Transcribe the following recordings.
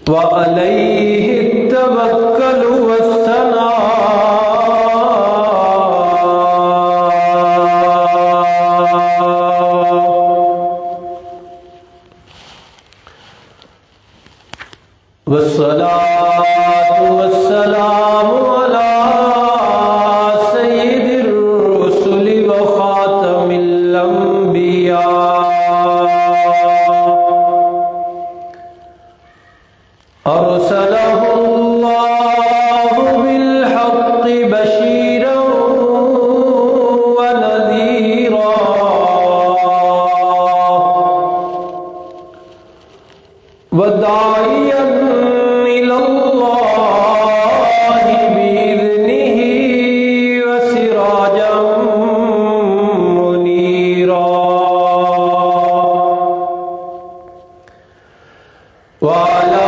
وعليه التوكل والثناء والصلاة والسلام على سيد الرسل وخاتم الأنبياء أرسله الله بالحق بشيرا ونذيرا وداعيا إلى الله بإذنه وسراجا منيرا وعلى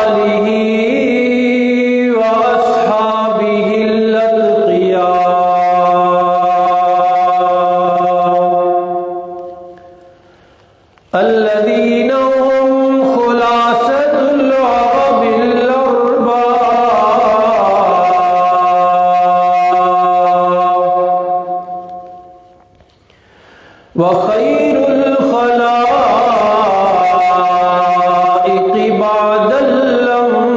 آله وأصحابه الأتقياء الذين هم خلاصة العرب الأرباب وخير الخلائق بعد الأنبياء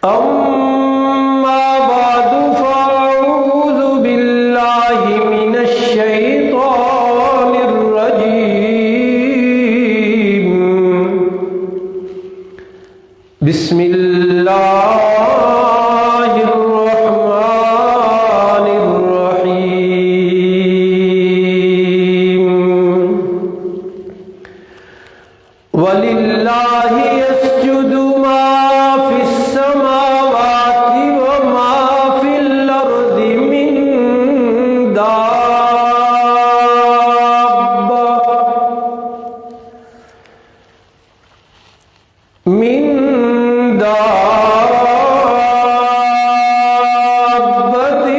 أما بعد فأعوذ بالله من الشيطان الرجيم بسم الله الرحمن الرحيم ولله يسجد ما في السماوات وما في الأرض من دابة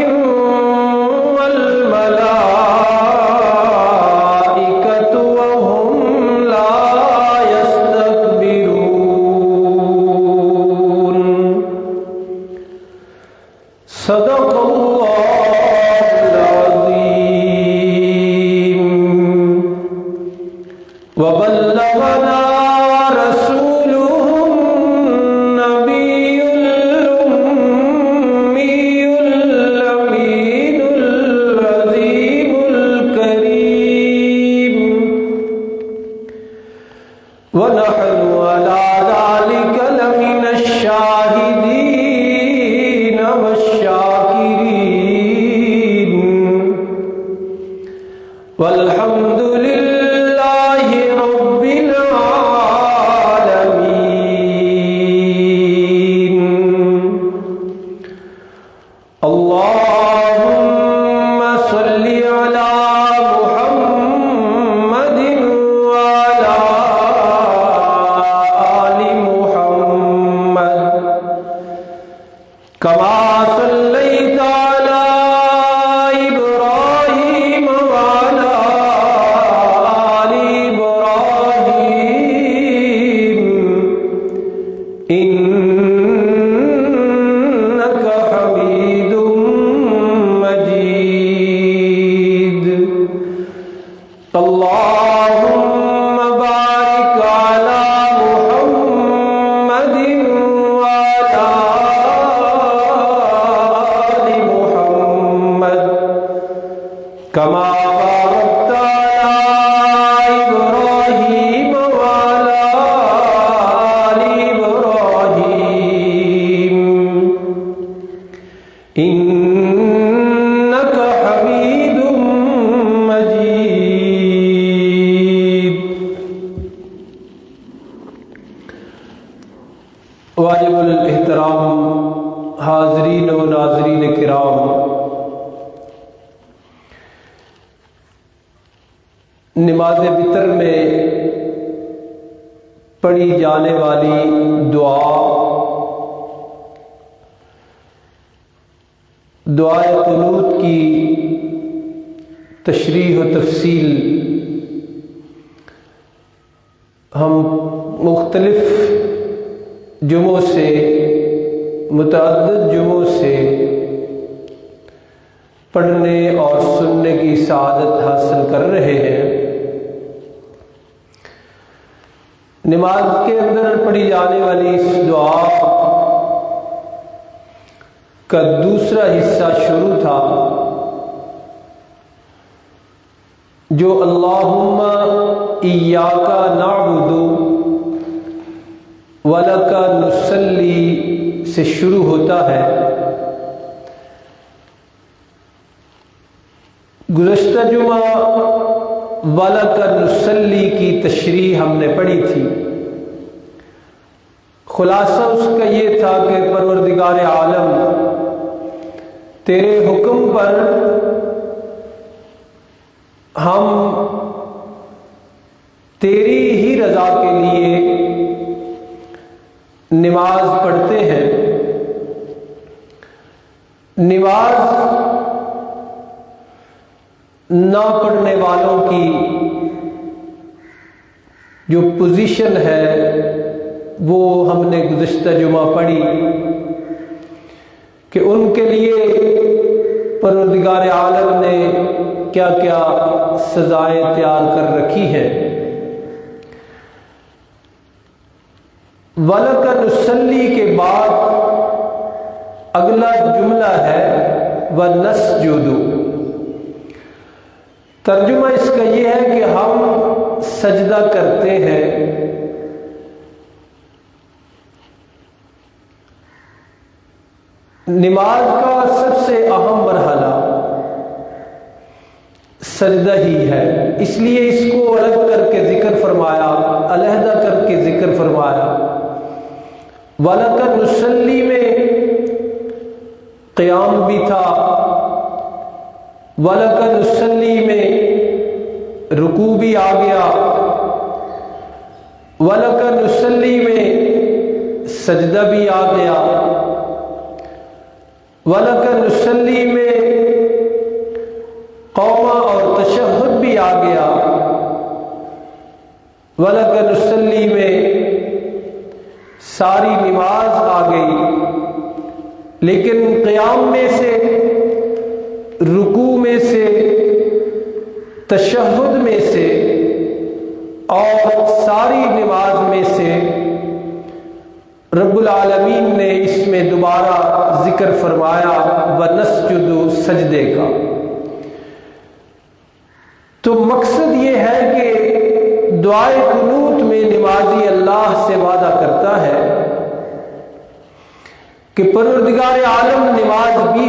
والملائكة وهم لا يستكبرون صدق الله العظيم وبلغنا رسوله النبي الأمي الأمين العظيم الكريم ونحن على ذلك لمن الشاهدين والشاكرين والحمد لله رب العالمين. اللهم صل على محمد وعلى آل محمد كما صليت على إبراهيم وعلى آل إبراهيم إنك حميد مجيد. اللهم بارك على محمد وعلى آل محمد كما باركت على إبراهيم وعلى آل إبراهيم إنك حميد مجيد. واجب الاحترام حاضرین و ناظرین کرام، نماز وتر میں پڑھی جانے والی دعائے قنوت کی تشریح و تفصیل ہم مختلف جمعوں سے متعدد جمعوں سے پڑھنے اور سننے کی سعادت حاصل کر رہے ہیں۔ نماز کے اندر پڑھی جانے والی اس دعا کا دوسرا حصہ شروع تھا جو اللہم ایاک نعبد ولک نصلی سے شروع ہوتا ہے۔ گزشتہ جمعہ ولک نصلی کی تشریح ہم نے پڑھی تھی۔ خلاصہ اس کا یہ تھا کہ پروردگار عالم تیرے حکم پر ہم تیری ہی رضا کے لیے نماز پڑھتے ہیں۔ نماز نہ پڑھنے والوں کی جو پوزیشن ہے وہ ہم نے گزشتہ جمعہ پڑھی کہ ان کے لیے پروردگار عالم نے کیا کیا سزائیں تیار کر رکھی ہیں۔ وَلَكَ نُصَلِّي کے بعد اگلا جملہ ہے وَنَسْجُدُ۔ ترجمہ اس کا یہ ہے کہ ہم سجدہ کرتے ہیں۔ نماز کا سب سے اہم مرحلہ سجدہ ہی ہے، اس لیے اس کو الگ کر کے ذکر فرمایا، علیحدہ کر کے ذکر فرمایا۔ وَلَكَ نُصَلِّي میں قیام بھی تھا، وَلَكَ نُصَلِّي میں رکوع بھی آ گیا، وَلَكَ نُصَلِّي میں سجدہ بھی آ گیا، وَلَكَ نُصَلِّي میں قوما اور تشہد بھی آ گیا، وَلَكَ نُصَلِّي میں ساری نماز آ گئی، لیکن قیام میں سے، رکوع میں سے، تشہد میں سے اور ساری نماز میں سے رب العالمین نے اس میں دوبارہ ذکر فرمایا وَنَسْجُدُ، سجدے کا۔ تو مقصد یہ ہے کہ دعائے قنوت میں نمازی اللہ سے وعدہ کرتا ہے کہ پروردگار عالم نماز بھی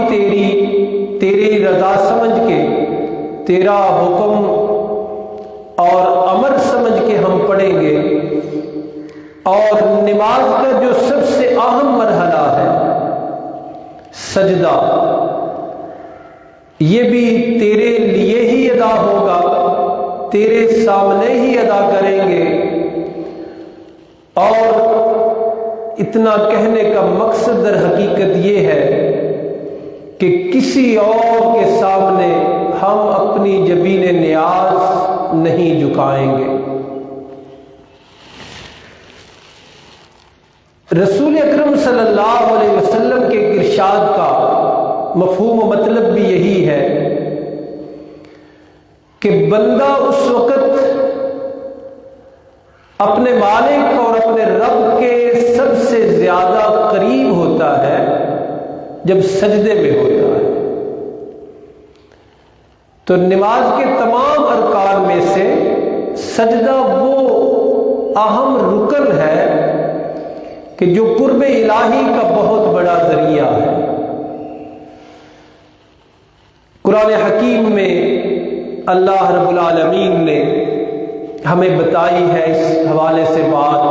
تیری رضا سمجھ کے، تیرا حکم اور امر سمجھ کے ہم پڑھیں گے، اور نماز کا جو سب سے اہم مرحلہ ہے سجدہ، یہ بھی تیرے لیے ہی ادا ہوگا، تیرے سامنے ہی ادا کریں گے۔ اور اتنا کہنے کا مقصد در حقیقت یہ ہے کہ کسی اور کے سامنے ہم اپنی جبین نیاز نہیں جھکائیں گے۔ رسول اکرم صلی اللہ علیہ وسلم کے ارشاد کا مفہوم و مطلب بھی یہی ہے کہ بندہ اس وقت اپنے مالک اور اپنے رب کے سب سے زیادہ قریب ہوتا ہے جب سجدے میں ہوتا ہے۔ تو نماز کے تمام ارکان میں سے سجدہ وہ اہم رکن ہے کہ جو قرب الہی کا بہت بڑا ذریعہ ہے۔ قرآن حکیم میں اللہ رب العالمین نے ہمیں بتائی ہے اس حوالے سے بات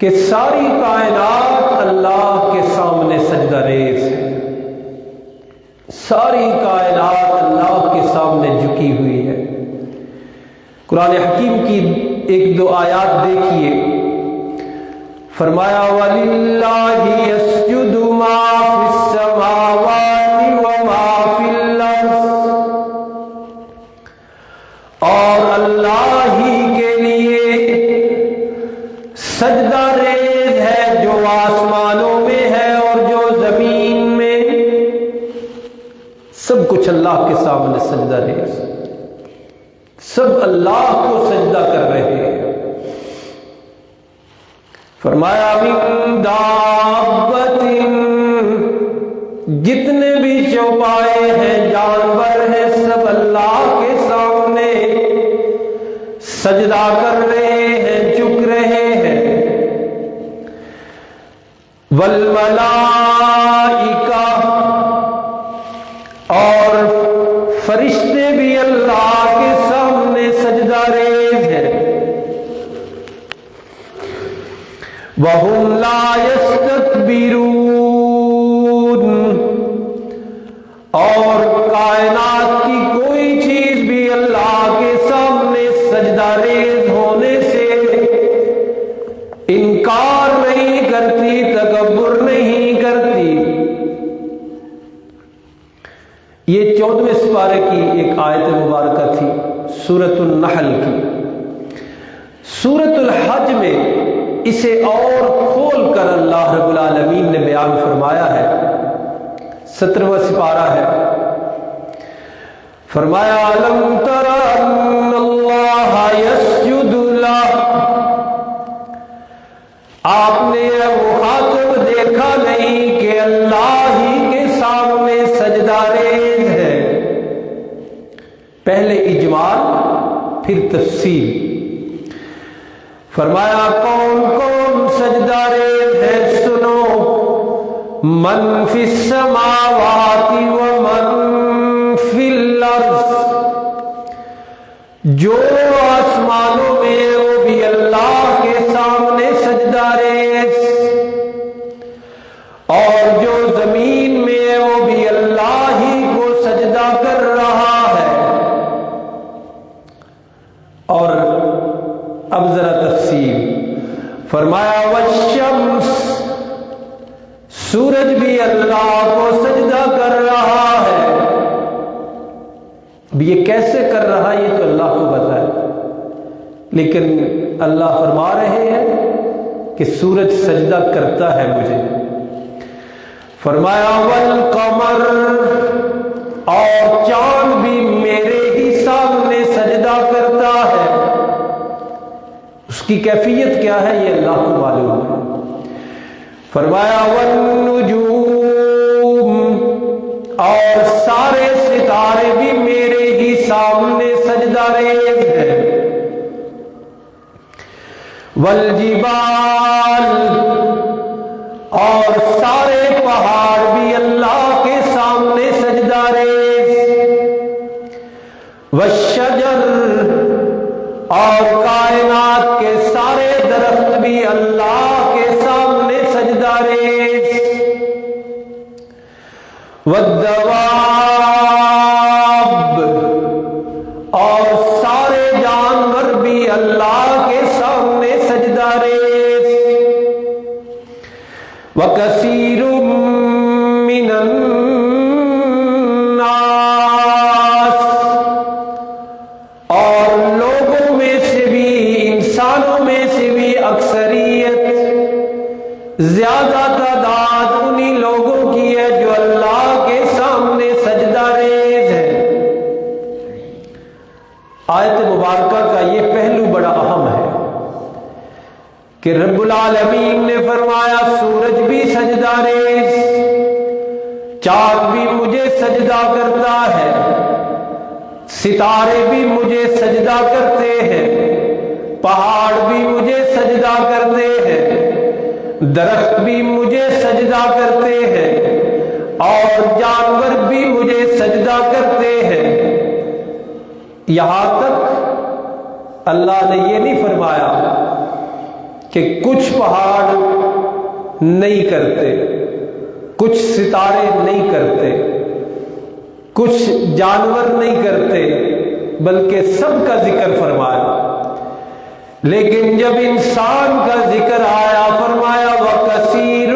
کہ ساری کائنات اللہ کے سامنے سجدہ ریز ہے، ساری کائنات اللہ کے سامنے جھکی ہوئی ہے۔ قرآن حکیم کی ایک دو آیات دیکھیے. فرمایا وَلِلَّهِ يَسْجُدُ مَا فِي السَّمَاوَاتِ وَمَا فِي الْأَرْضِ، اور اللہ ہی کے لیے سجدہ ریز ہے جو آسمانوں میں ہے اور جو زمین میں. سب کچھ اللہ کے سامنے سجدہ ریز، سب اللہ کو سجدہ کر رہے ہیں. فرمایا من دابۃ، جتنے بھی چوپائے ہیں جانور ہیں سب اللہ کے سامنے سجدہ کر رہے ہیں، جھک رہے ہیں. والملائکہ، اور فرشتے بھی اللہ کے سامنے سجدہ ریز ہیں. وَهُمْ لَا يَسْتَكْبِرُونَ، اور کائنات کی کوئی چیز بھی اللہ کے سامنے سجدہ ریز ہونے سے انکار نہیں کرتی، تکبر نہیں کرتی. یہ 14ویں سپارے کی ایک آیت مبارکہ تھی سورۃ النحل کی. سورۃ الحج میں اسے اور کھول کر اللہ رب العالمین نے بیان فرمایا ہے. 17واں سپارہ ہے. فرمایا أَلَمْ تَرَ أَنَّ اللَّهَ يَسْجُدُ لَهُ، آپ نے مخاطب دیکھا نہیں کہ اللہ ہی کے سامنے سجدہ ریز ہے. پہلے اجمال پھر تفصیل. فرمایا کون کون سجدہ ریز ہے سنو. من فی السماوات ومن فی الارض، جو آسمانوں میں وہ بھی اللہ کے سامنے سجدہ ریز، اور جو زمین میں وہ بھی اللہ ہی کو سجدہ کر رہا ہے. اور اب ذرا تفصیل. فرمایا والشمس، سورج بھی اللہ کو سجدہ کر رہا ہے. اب یہ کیسے کر رہا ہے یہ تو اللہ کو پتہ ہے، لیکن اللہ فرما رہے ہیں کہ سورج سجدہ کرتا ہے مجھے. فرمایا والقمر، اور چاند بھی میرے ہی سامنے سجدہ کرتا ہے. اس کی کیفیت کیا ہے یہ اللہ کو معلوم ہے. فرمایا والنجوم، اور سارے ستارے بھی میرے ہی سامنے سجدہ ریز ہیں. والجبال، اور سارے پہاڑ بھی اللہ کے سامنے سجدہ ریز. والشجر، اور کائنات کے سارے درخت بھی اللہ کے سامنے سجدہ ریز. والدواب، اور سارے جانور بھی اللہ کے سامنے سجدہ ریز. وَكَثِيرٌ مِّنَ النَّاسِ، اور لوگوں میں سے بھی، انسانوں میں سے بھی اکثریت، زیادہ تعداد انہی لوگوں کی ہے جو اللہ کے سامنے سجدہ ریز ہے. آیت مبارکہ کا یہ پہلو بڑا اہم ہے کہ رب العالمین نے فرمایا سورج بھی سجدہ ریز، چاند بھی مجھے سجدہ کرتا ہے، ستارے بھی مجھے سجدہ کرتے ہیں، پہاڑ بھی مجھے سجدہ کرتے ہیں، درخت بھی مجھے سجدہ کرتے ہیں، اور جانور بھی مجھے سجدہ کرتے ہیں. یہاں تک اللہ نے یہ نہیں فرمایا کہ کچھ پہاڑ نہیں کرتے، کچھ ستارے نہیں کرتے، کچھ جانور نہیں کرتے، بلکہ سب کا ذکر فرمایا. لیکن جب انسان کا ذکر آیا فرمایا وَكَثِيرٌ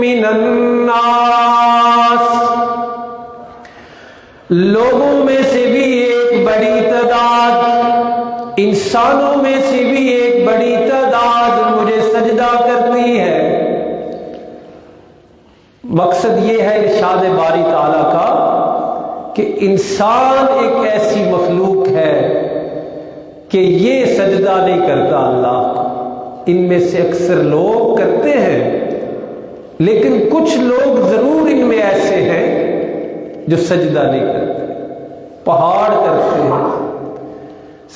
مِّنَ النَّاسِ، لوگوں میں سے بھی ایک بڑی تعداد، انسانوں میں سے بھی ایک بڑی تعداد مجھے سجدہ کرتی ہے۔ مقصد یہ ہے ارشاد باری تعالیٰ کا کہ انسان ایک ایسی مخلوق ہے کہ یہ سجدہ نہیں کرتا اللہ کو۔ ان میں سے اکثر لوگ کرتے ہیں، لیکن کچھ لوگ ضرور ان میں ایسے ہیں جو سجدہ نہیں کرتے، پہاڑ کرتے ہیں،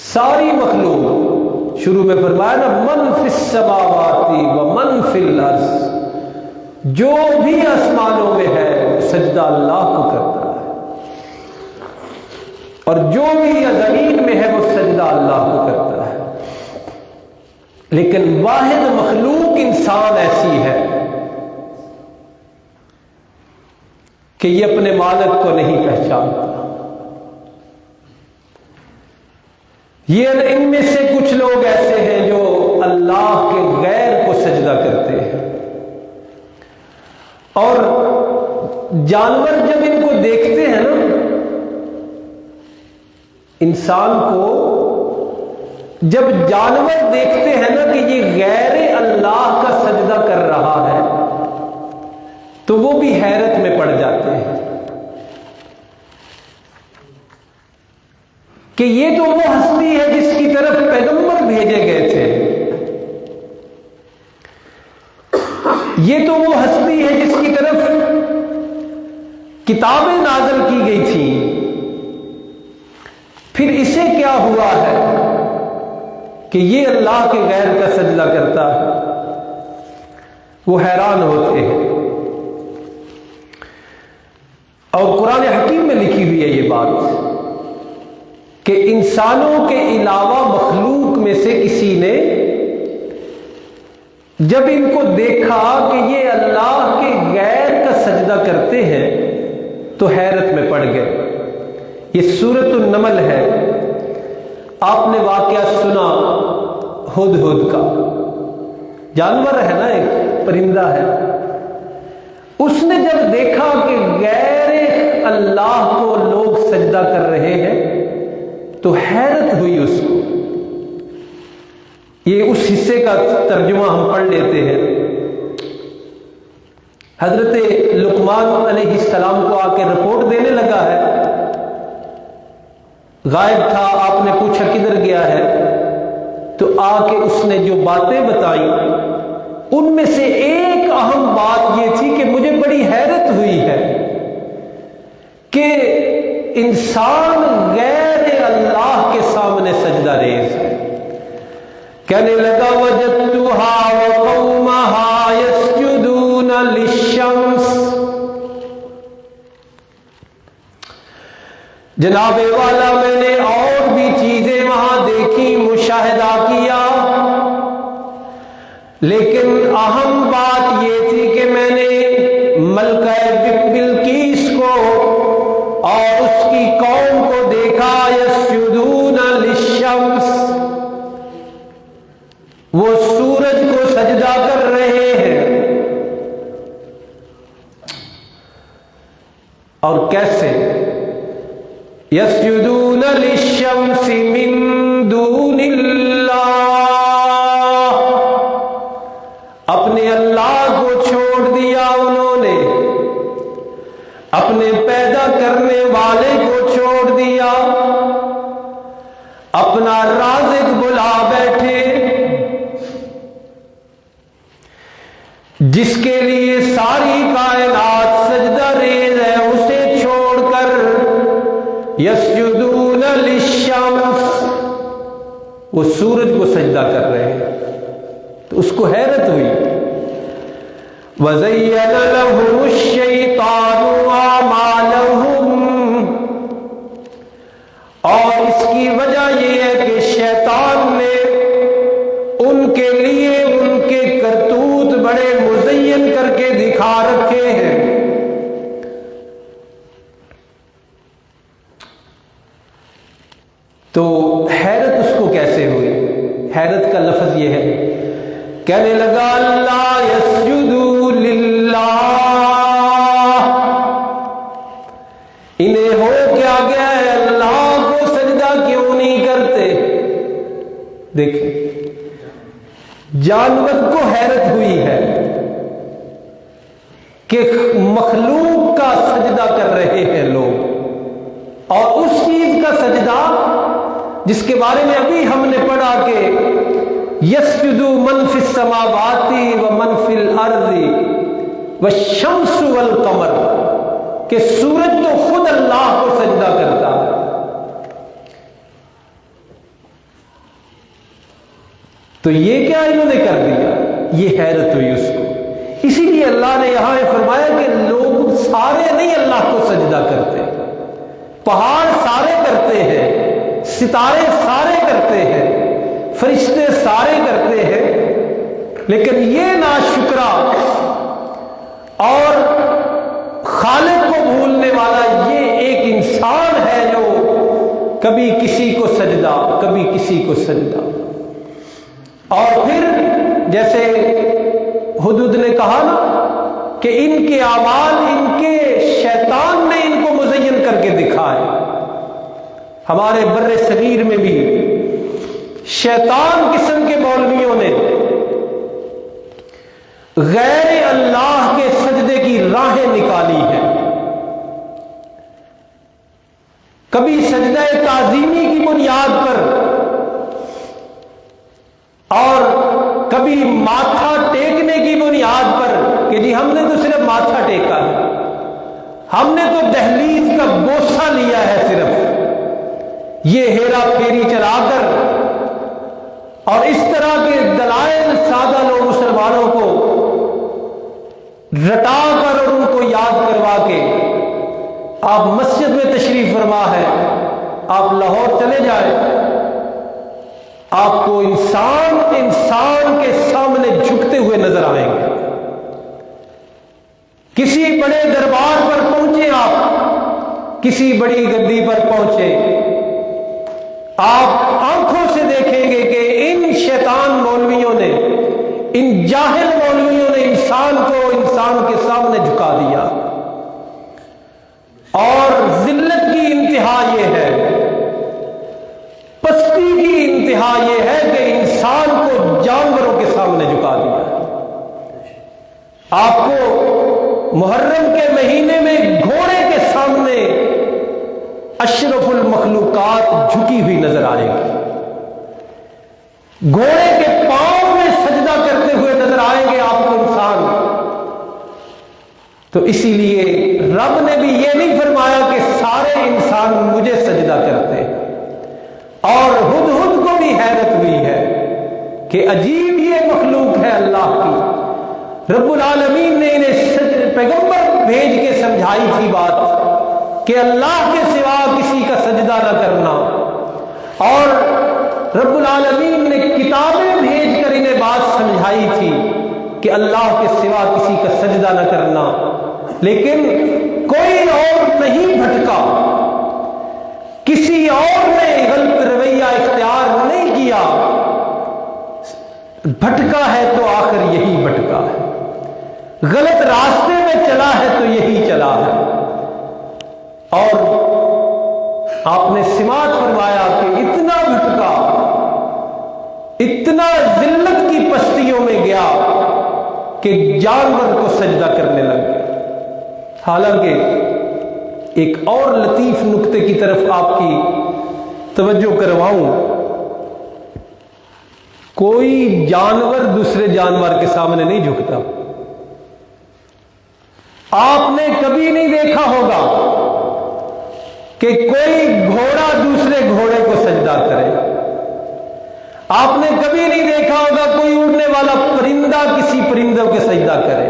ساری مخلوق۔ شروع میں فرمایا نا من فی السماوات و من فی الارض، جو بھی آسمانوں میں ہے وہ سجدہ اللہ کو کرتا ہے، اور جو بھی زمین میں ہے وہ سجدہ اللہ کو کرتا ہے۔ لیکن واحد مخلوق انسان ایسی ہے کہ یہ اپنے مالک کو نہیں پہچانتا۔ یہ ان میں سے کچھ لوگ ایسے ہیں جو اللہ کے غیر کو سجدہ کرتے ہیں، اور جانور جب ان کو دیکھتے ہیں نا، انسان کو جب جانور دیکھتے ہیں نا کہ یہ غیر اللہ کا سجدہ کر رہا ہے تو وہ بھی حیرت میں پڑ جاتے ہیں کہ یہ تو وہ ہستی ہے جس کی طرف پیغمبر بھیجے گئے تھے، یہ تو وہ ہستی ہے جس کی طرف کتابیں نازل کی گئی تھیں، پھر اسے کیا ہوا ہے کہ یہ اللہ کے غیر کا سجدہ کرتا ہے؟ وہ حیران ہوتے ہیں۔ اور قرآن حکیم میں لکھی ہوئی ہے یہ بات کہ انسانوں کے علاوہ مخلوق میں سے کسی نے جب ان کو دیکھا کہ یہ اللہ کے غیر کا سجدہ کرتے ہیں تو حیرت میں پڑ گئے۔ یہ سورۃ النمل ہے، آپ نے واقعہ سنا ہدہد کا، جانور ہے نا، ایک پرندہ ہے، اس نے جب دیکھا کہ غیر اللہ کو لوگ سجدہ کر رہے ہیں تو حیرت ہوئی اس کو۔ یہ اس حصے کا ترجمہ ہم پڑھ لیتے ہیں۔ حضرت لقمان علیہ السلام کو آ کے رپورٹ دینے لگا ہے، غائب تھا، آپ نے پوچھا کدھر گیا ہے، تو آ کے اس نے جو باتیں بتائیں ان میں سے ایک اہم بات یہ تھی کہ مجھے بڑی حیرت ہوئی ہے کہ انسان غیر اللہ کے سامنے سجدہ ریز ہے۔ کہنے لگا وجدتها وقومها يسجدون للشمس، جناب والا میں نے اور بھی چیزیں وہاں دیکھی، مشاہدہ کیا، لیکن اہم بات یہ تھی کہ میں نے ملکہ بلقیس کو اور اس کی قوم کو دیکھا، یسجدون للشمس، وہ سورج کو سجدہ کر رہے ہیں۔ اور کیسے؟ یسجدون للشمس من دون اللہ، اپنے اللہ کو چھوڑ دیا انہوں نے، اپنے پیدا کرنے والے کو چھوڑ دیا، اپنا رازق بلا بیٹھے جس کے لیے ساری کائنات سجدہ ریز ہے، اسے چھوڑ کر یسجدون للشمس، وہ سورج کو سجدہ کر رہے ہیں۔ تو اس کو حیرت ہوئی۔ وَزَيَّنَ لَهُمُ الشَّيْطَانُ أَعْمَالَهُمْ، اور اس کی وجہ یہ ہے کہ شیطان نے ان کے لیے ان کے کرتوت بڑے مزین کر کے دکھا رکھے ہیں۔ تو حیرت اس کو کیسے ہوئی؟ حیرت حیرت کا لفظ یہ ہے، کہنے لگا اللہ یسجدوا للہ، انہیں ہو کیا گیا ہے، اللہ کو سجدہ کیوں نہیں کرتے؟ دیکھیں جانور کو حیرت ہوئی ہے کہ مخلوق کا سجدہ کر رہے ہیں لوگ، اور اس چیز کا سجدہ جس کے بارے میں ابھی ہم نے پڑھا کہ یسجد من فی السماوات ومن فی الارض والشمس والقمر، کہ سورج تو خود اللہ کو سجدہ کرتا ہے۔ تو یہ کیا انہوں نے کر دیا؟ یہ حیرت ہوئی اس کو۔ اسی لیے اللہ نے یہاں فرمایا کہ لوگ سارے نہیں اللہ کو سجدہ کرتے، پہاڑ سارے کرتے ہیں، ستارے سارے کرتے ہیں، فرشتے سارے کرتے ہیں، لیکن یہ ناشکرا اور خالق کو بھولنے والا یہ ایک انسان ہے جو کبھی کسی کو سجدہ، کبھی کسی کو سجدہ۔ اور پھر جیسے حدود نے کہا نا کہ ان کے اعمال ان کے شیطان نے ان کو مزین کر کے دکھائے۔ ہمارے بر صغیر میں بھی شیطان قسم کے مولویوں نے غیر اللہ کے سجدے کی راہیں نکالی ہیں۔ کبھی سجدہ تعظیمی کی بنیاد پر، اور کبھی ماتھا ٹیکنے کی بنیاد پر کہ جی ہم نے تو صرف ماتھا ٹیکا ہے، ہم نے تو دہلیز کا بوسہ لیا ہے صرف، یہ ہیرا پھیری چلا کر اور اس طرح کے دلائل سادہ لوگ مسلمانوں کو رٹا کر اور ان کو یاد کروا کے، آپ مسجد میں تشریف فرما ہے، آپ لاہور چلے جائیں، آپ کو انسان کے سامنے جھکتے ہوئے نظر آئیں گے۔ کسی بڑے دربار پر پہنچے، آپ کسی بڑی گدی پر پہنچے، آپ آنکھوں سے دیکھیں گے کہ ان شیطان مولویوں نے، ان جاہل مولویوں نے انسان کو انسان کے سامنے جھکا دیا۔ اور ذلت کی انتہا یہ ہے، پستی کی انتہا یہ ہے کہ انسان کو جانوروں کے سامنے جھکا دیا۔ آپ کو محرم کے مہینے میں گھوڑے کے سامنے اشرف المخلوقات جھکی ہوئی نظر آئے گی، گھوڑے کے پاؤں میں سجدہ کرتے ہوئے نظر آئیں گے آپ کو انسان۔ تو اسی لیے رب نے بھی یہ نہیں فرمایا کہ سارے انسان مجھے سجدہ کرتے ہیں۔ اور ہدہد کو بھی حیرت ہوئی ہے کہ عجیب یہ مخلوق ہے اللہ کی، رب العالمین نے انہیں پیغمبر بھیج کے سمجھائی تھی بات کہ اللہ کے سوا کسی کا سجدہ نہ کرنا، اور رب العالمین نے کتابیں بھیج کر انہیں بات سمجھائی تھی کہ اللہ کے سوا کسی کا سجدہ نہ کرنا، لیکن کوئی اور نہیں بھٹکا، کسی اور نے غلط رویہ اختیار نہیں کیا، بھٹکا ہے تو آخر یہی بھٹکا ہے، غلط راستے میں چلا ہے تو یہی چلا ہے۔ اور آپ نے سماعت فرمایا کہ اتنا بھٹکا، اتنا ذلت کی پستیوں میں گیا کہ جانور کو سجدہ کرنے لگ گیا۔ حالانکہ ایک اور لطیف نقطے کی طرف آپ کی توجہ کرواؤں، کوئی جانور دوسرے جانور کے سامنے نہیں جھکتا۔ آپ نے کبھی نہیں دیکھا ہوگا کہ کوئی گھوڑا دوسرے گھوڑے کو سجدہ کرے، آپ نے کبھی نہیں دیکھا ہوگا کوئی اڑنے والا پرندہ کسی پرندوں کے سجدہ کرے۔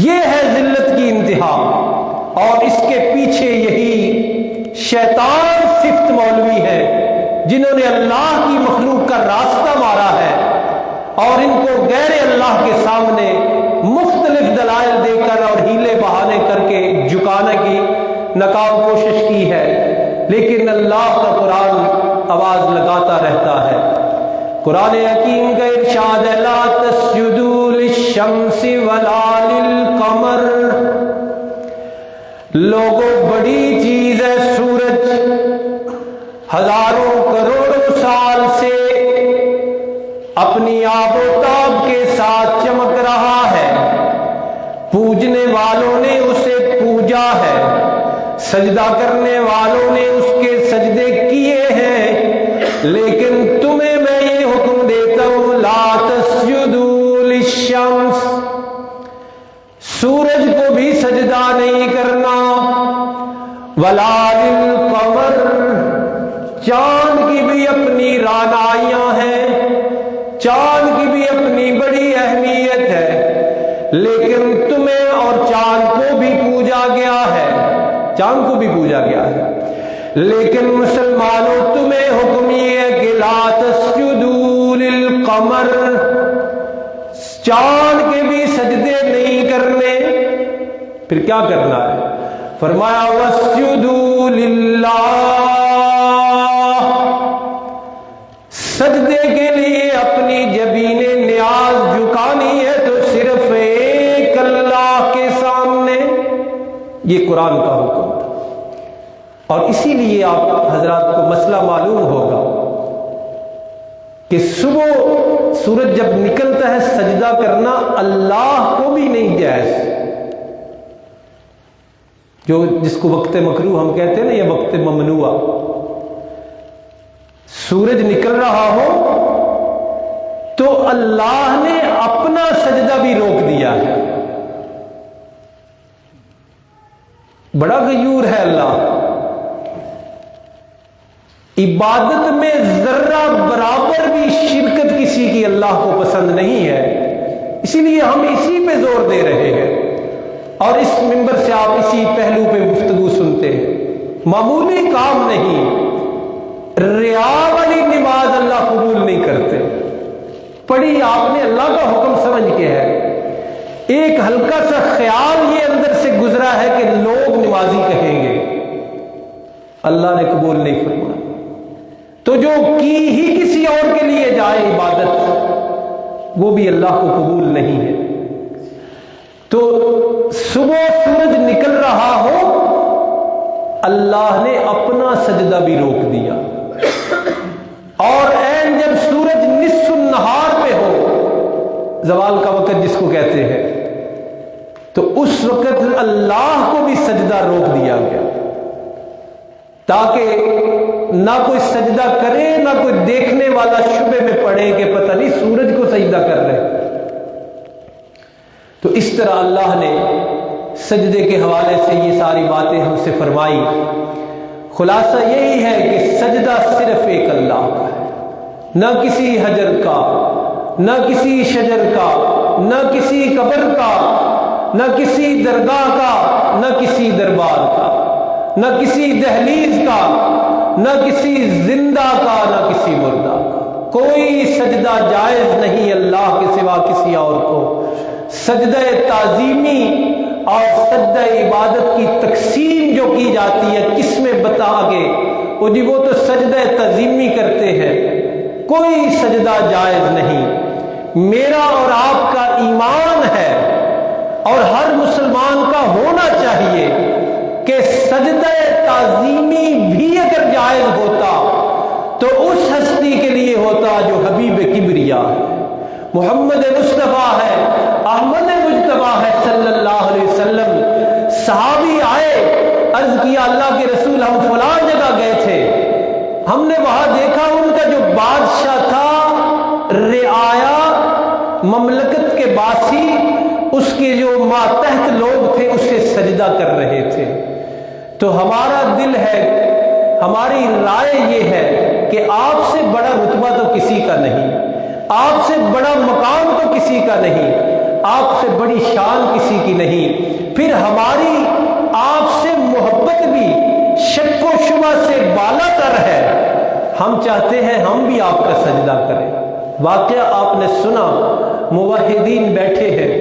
یہ ہے ذلت کی انتہا، اور اس کے پیچھے یہی شیطان صفت مولوی ہے جنہوں نے اللہ کی مخلوق کا راستہ مارا ہے اور ان کو غیر اللہ کے سامنے مختلف دلائل دے کر اور ہیلے بہانے کر کے جھکانے کی ناکام کوشش کی ہے۔ لیکن اللہ کا قرآن آواز لگاتا رہتا ہے، قرآن حکیم کا ارشاد ہے لا تسجدوا للشمس ولا للقمر، لوگوں بڑی چیز ہے سورج، ہزاروں کروڑوں سال سے اپنی آب و تاب کے ساتھ چمک رہا ہے، پوجنے والوں نے اسے پوجا ہے، سجدہ کرنے والوں نے اس کے سجدے کیے ہیں، لیکن تمہیں میں یہ حکم دیتا ہوں لا تسجدوا للشمس، سورج کو بھی سجدہ نہیں کرنا، ولا للقمر، چاند کی بھی اپنی رانائیاں ہیں، چاند کی بھی اپنی بڑی اہمیت ہے، لیکن تمہیں اور چاند کو بھی پوجا گیا ہے، چاند کو بھی پوجا گیا ہے، لیکن مسلمانوں تمہیں حکم یہ ہے کہ لا تسجدوا للقمر، چاند کے بھی سجدے نہیں کرنے، پھر کیا کرنا ہے؟ فرمایا واسجدوا للہ، سجدے کے لیے اپنی جبین نیاز جھکانی ہے تو صرف ایک اللہ کے سامنے، یہ قرآن کا حکم تھا۔ اور اسی لیے آپ حضرات کو مسئلہ معلوم ہوگا کہ صبح سورج جب نکلتا ہے سجدہ کرنا اللہ کو بھی نہیں جائز، جس کو وقت مکروہ ہم کہتے ہیں نا، یہ وقت ممنوع، سورج نکل رہا ہو تو اللہ نے اپنا سجدہ بھی روک دیا ہے، بڑا غیور ہے اللہ، عبادت میں ذرہ برابر بھی شرکت کسی کی اللہ کو پسند نہیں ہے، اسی لیے ہم اسی پہ زور دے رہے ہیں، اور اس منبر سے آپ اسی پہلو پہ گفتگو سنتے ہیں، معمولی کام نہیں، ریا والی نماز اللہ قبول نہیں کرتے، پڑھی آپ نے اللہ کا حکم سمجھ کے ہے، ایک ہلکا سا خیال یہ اندر سے گزرا ہے کہ لوگ نمازی کہیں گے، اللہ نے قبول نہیں فرمایا، تو جو کی ہی کسی اور کے لیے جائے عبادت وہ بھی اللہ کو قبول نہیں ہے۔ تو صبح سورج نکل رہا ہو اللہ نے اپنا سجدہ بھی روک دیا، اور عین جب سورج نصف النہار پہ ہو، زوال کا وقت جس کو کہتے ہیں، تو اس وقت اللہ کو بھی سجدہ روک دیا گیا، تاکہ نہ کوئی سجدہ کرے نہ کوئی دیکھنے والا شبے میں پڑے کہ پتہ نہیں سورج کو سجدہ کر رہے۔ تو اس طرح اللہ نے سجدے کے حوالے سے یہ ساری باتیں ہم سے فرمائی، خلاصہ یہی ہے کہ سجدہ صرف ایک اللہ کا ہے، نہ کسی حجر کا، نہ کسی شجر کا، نہ کسی قبر کا، نہ کسی درگاہ کا، نہ کسی دربار کا، نہ کسی دہلیز کا، نہ کسی زندہ کا، نہ کسی مردہ کا، کوئی سجدہ جائز نہیں اللہ کے سوا کسی اور کو۔ سجدہ تعظیمی اور سجدہ عبادت کی تقسیم جو کی جاتی ہے کس میں بتا گے، وہ تو سجدہ تعظیمی کرتے ہیں، کوئی سجدہ جائز نہیں۔ میرا اور آپ کا ایمان ہے اور ہر مسلمان کا ہونا چاہیے کہ سجدہ تعظیمی بھی اگر جائز ہوتا تو اس ہستی کے لیے ہوتا جو حبیب کبریا ہے، محمد مصطفیٰ ہے، احمد مجتبیٰ ہے صلی اللہ علیہ وسلم۔ صحابی آئے، عرض کیا اللہ کے رسول ہم فلاں جگہ گئے تھے، ہم نے وہاں دیکھا ان کا جو بادشاہ تھا، رعایا مملکت کے باسی، اس کے جو ماتحت لوگ تھے اسے سجدہ کر رہے تھے۔ تو ہمارا دل ہے، ہماری رائے یہ ہے کہ آپ سے بڑا رتبہ تو کسی کا نہیں، آپ سے بڑا مقام تو کسی کا نہیں، آپ سے بڑی شان کسی کی نہیں، پھر ہماری آپ سے محبت بھی شک و شبہ سے بالا تر ہے، ہم چاہتے ہیں ہم بھی آپ کا سجدہ کریں۔ واقعہ آپ نے سنا، موحدین بیٹھے ہیں،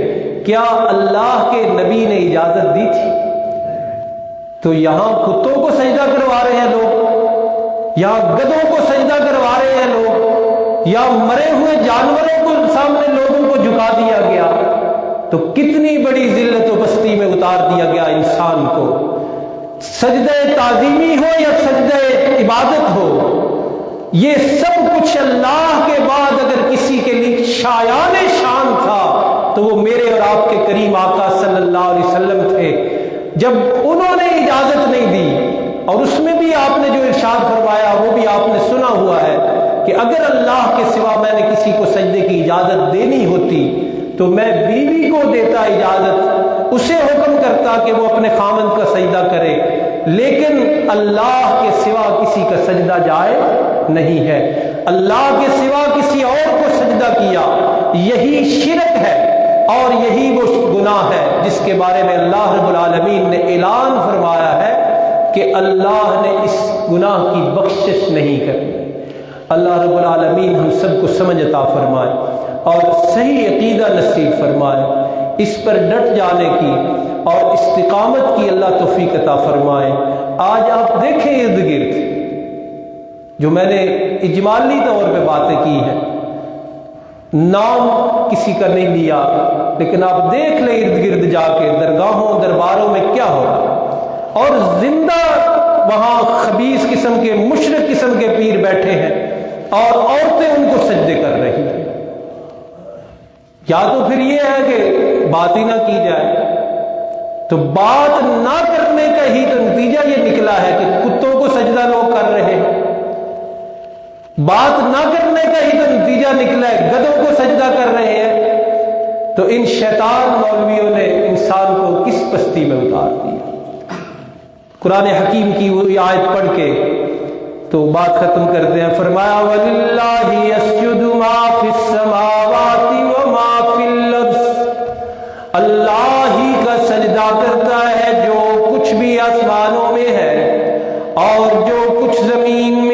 کیا اللہ کے نبی نے اجازت دی تھی؟ تو یہاں کتوں کو سجدہ کروا رہے ہیں لوگ، یہاں گدھوں کو سجدہ کروا رہے ہیں لوگ، یا مرے ہوئے جانوروں کو سامنے لوگوں کو جھکا دیا گیا، تو کتنی بڑی ذلت و پستی میں اتار دیا گیا انسان کو۔ سجدہ تعظیمی ہو یا سجدہ عبادت ہو، یہ سب کچھ اللہ کے بعد اگر کسی کے لیے شایان شان تھا تو وہ میرے اور آپ کے کریم آقا صلی اللہ علیہ وسلم تھے۔ جب انہوں نے اجازت نہیں دی، اور اس میں بھی آپ نے جو ارشاد فرمایا وہ بھی آپ نے سنا ہوا ہے کہ اگر اللہ کے سوا میں نے کسی کو سجدے کی اجازت دینی ہوتی تو میں بیوی کو دیتا اجازت، اسے حکم کرتا کہ وہ اپنے خامند کا سجدہ کرے، لیکن اللہ کے سوا کسی کا سجدہ جائز نہیں ہے۔ اللہ کے سوا کسی اور کو سجدہ کیا، یہی شرک ہے اور یہی وہ گناہ ہے جس کے بارے میں اللہ رب العالمین نے اعلان فرمایا ہے کہ اللہ نے اس گناہ کی بخشش نہیں کرنی۔ اللہ رب العالمین ہم سب کو سمجھ عطا فرمائے اور صحیح عقیدہ نصیب فرمائے، اس پر ڈٹ جانے کی اور استقامت کی اللہ توفیق عطا فرمائے۔ آج آپ دیکھیں ارد گرد جو میں نے اجمالی طور پہ باتیں کی ہیں، نام کسی کا نہیں لیا، لیکن آپ دیکھ لیں ارد گرد جا کے درگاہوں درباروں میں کیا ہو رہا ہے، اور زندہ وہاں خبیث قسم کے مشرک قسم کے پیر بیٹھے ہیں اور عورتیں ان کو سجدے کر رہی ہیں۔ یا تو پھر یہ ہے کہ بات ہی نہ کی جائے، تو بات نہ کرنے کا ہی تو نتیجہ یہ نکلا ہے کہ کتوں کو سجدہ لوگ کر رہے ہیں، بات نہ کرنے کا ہی تو نتیجہ نکلا ہے گدھوں کو سجدہ کر رہے ہیں۔ تو ان شیطان مولویوں نے انسان کو کس پستی میں اتار دیا۔ قرآن حکیم کی وہ آیت پڑھ کے تو بات ختم کرتے ہیں، فرمایا وَلِلَّهِ يَسْجُدُ مَا فِي السَّمَاوَاتِ وَمَا فِي الْأَرْضِ، اللہ ہی کا سجدہ کرتا ہے جو کچھ بھی آسمانوں میں ہے اور جو کچھ زمین میں